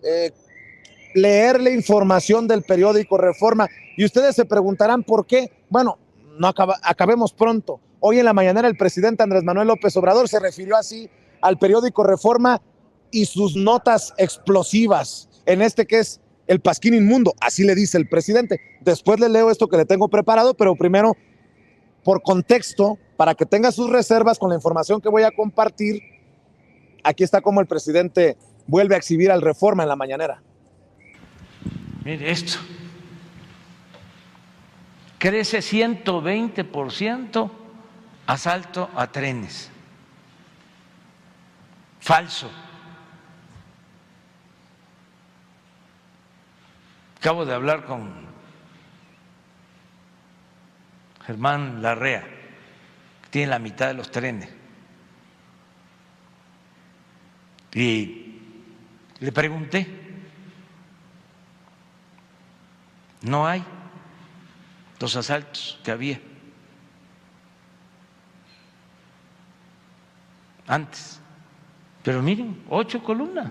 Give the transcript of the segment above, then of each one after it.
eh, leer la información del periódico Reforma. Y ustedes se preguntarán por qué. Bueno, no acabemos pronto. Hoy en la mañanera el presidente Andrés Manuel López Obrador se refirió así al periódico Reforma y sus notas explosivas, en este que es el Pasquín Inmundo, así le dice el presidente. Después le leo esto que le tengo preparado, pero primero, por contexto, para que tenga sus reservas con la información que voy a compartir, aquí está como el presidente vuelve a exhibir al Reforma en la mañanera. Mire esto. Crece 120% asalto a trenes. Falso. Acabo de hablar con Germán Larrea, que tiene la mitad de los trenes, y le pregunté, no hay los asaltos que había antes, pero miren, 8 columnas.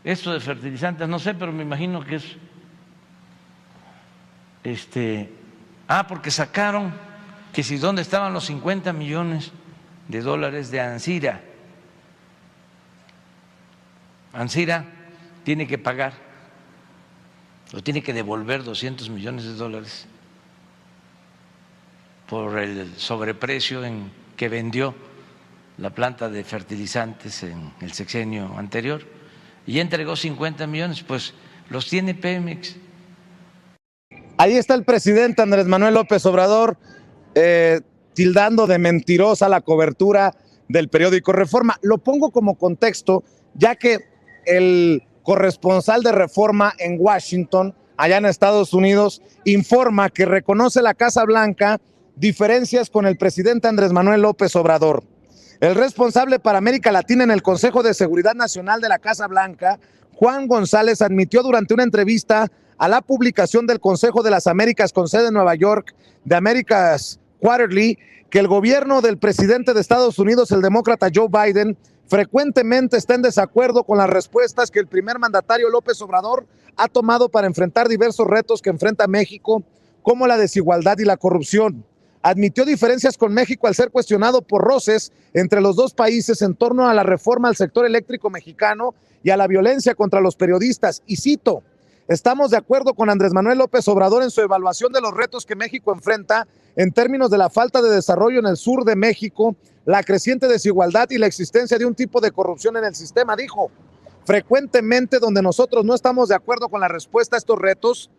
Esto de fertilizantes, no sé, pero me imagino que es porque sacaron que si dónde estaban los 50 millones de dólares de Ansira. Ansira tiene que pagar o tiene que devolver 200 millones de dólares por el sobreprecio en que vendió la planta de fertilizantes en el sexenio anterior, y entregó 50 millones, pues los tiene Pemex. Ahí está el presidente Andrés Manuel López Obrador tildando de mentirosa la cobertura del periódico Reforma. Lo pongo como contexto, ya que el corresponsal de Reforma en Washington, allá en Estados Unidos, informa que reconoce la Casa Blanca diferencias con el presidente Andrés Manuel López Obrador. El responsable para América Latina en el Consejo de Seguridad Nacional de la Casa Blanca, Juan González, admitió durante una entrevista a la publicación del Consejo de las Américas con sede en Nueva York, de America's Quarterly, que el gobierno del presidente de Estados Unidos, el demócrata Joe Biden, frecuentemente está en desacuerdo con las respuestas que el primer mandatario López Obrador ha tomado para enfrentar diversos retos que enfrenta México, como la desigualdad y la corrupción. Admitió diferencias con México al ser cuestionado por roces entre los dos países en torno a la reforma al sector eléctrico mexicano y a la violencia contra los periodistas. Y cito: estamos de acuerdo con Andrés Manuel López Obrador en su evaluación de los retos que México enfrenta en términos de la falta de desarrollo en el sur de México, la creciente desigualdad y la existencia de un tipo de corrupción en el sistema, dijo. Frecuentemente donde nosotros no estamos de acuerdo con la respuesta a estos retos,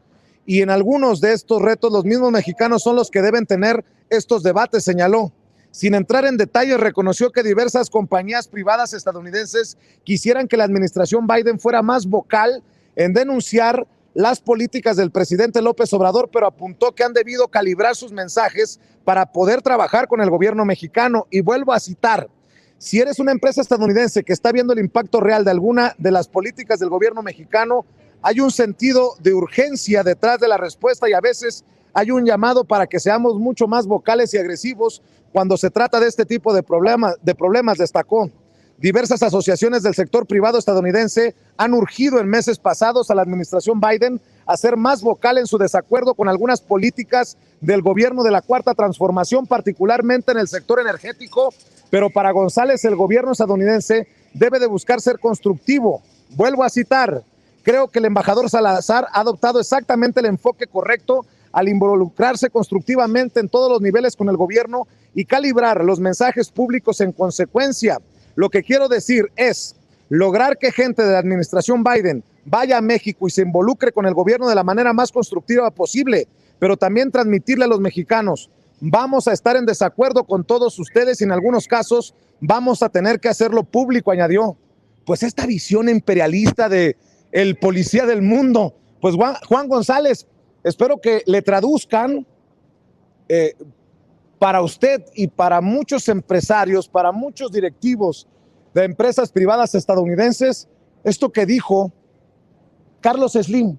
y en algunos de estos retos los mismos mexicanos son los que deben tener estos debates, señaló. Sin entrar en detalles, reconoció que diversas compañías privadas estadounidenses quisieran que la administración Biden fuera más vocal en denunciar las políticas del presidente López Obrador, pero apuntó que han debido calibrar sus mensajes para poder trabajar con el gobierno mexicano. Y vuelvo a citar: si eres una empresa estadounidense que está viendo el impacto real de alguna de las políticas del gobierno mexicano, hay un sentido de urgencia detrás de la respuesta y a veces hay un llamado para que seamos mucho más vocales y agresivos cuando se trata de este tipo de problemas, destacó. Diversas asociaciones del sector privado estadounidense han urgido en meses pasados a la administración Biden a ser más vocal en su desacuerdo con algunas políticas del gobierno de la Cuarta Transformación, particularmente en el sector energético, pero para González el gobierno estadounidense debe de buscar ser constructivo. Vuelvo a citar: creo que el embajador Salazar ha adoptado exactamente el enfoque correcto al involucrarse constructivamente en todos los niveles con el gobierno y calibrar los mensajes públicos en consecuencia. Lo que quiero decir es lograr que gente de la administración Biden vaya a México y se involucre con el gobierno de la manera más constructiva posible, pero también transmitirle a los mexicanos: vamos a estar en desacuerdo con todos ustedes y en algunos casos vamos a tener que hacerlo público, añadió. Pues esta visión imperialista de el policía del mundo, pues Juan González, espero que le traduzcan para usted y para muchos empresarios, para muchos directivos de empresas privadas estadounidenses, esto que dijo Carlos Slim,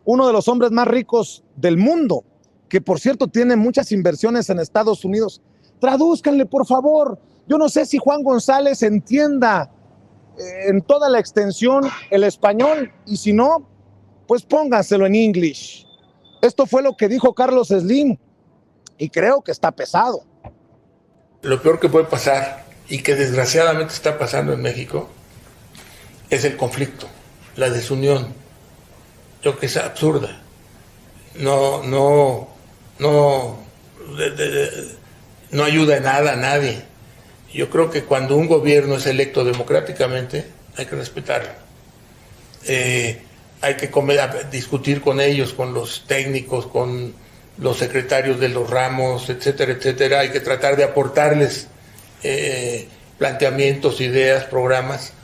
uno de los hombres más ricos del mundo, que por cierto tiene muchas inversiones en Estados Unidos. Tradúzcanle, por favor. Yo no sé si Juan González entienda en toda la extensión el español, y si no, pues pónganselo en English. Esto fue lo que dijo Carlos Slim, y creo que está pesado. Lo peor que puede pasar, y que desgraciadamente está pasando en México, es el conflicto, la desunión. Yo creo que es absurda. No ayuda en nada a nadie. Yo creo que cuando un gobierno es electo democráticamente, hay que respetarlo. Hay que discutir con ellos, con los técnicos, con los secretarios de los ramos, etcétera, etcétera. Hay que tratar de aportarles planteamientos, ideas, programas,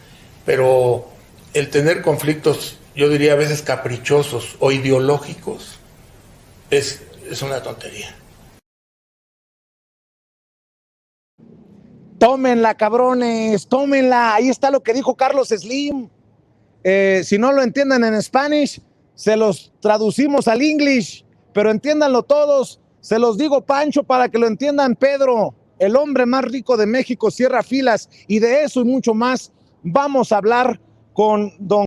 pero el tener conflictos, yo diría a veces caprichosos o ideológicos, es una tontería. Tómenla, cabrones, tómenla. Ahí está lo que dijo Carlos Slim. Si no lo entienden en Spanish, se los traducimos al English, pero entiéndanlo todos. Se los digo, Pancho, para que lo entiendan, Pedro. El hombre más rico de México cierra filas, y de eso y mucho más vamos a hablar con don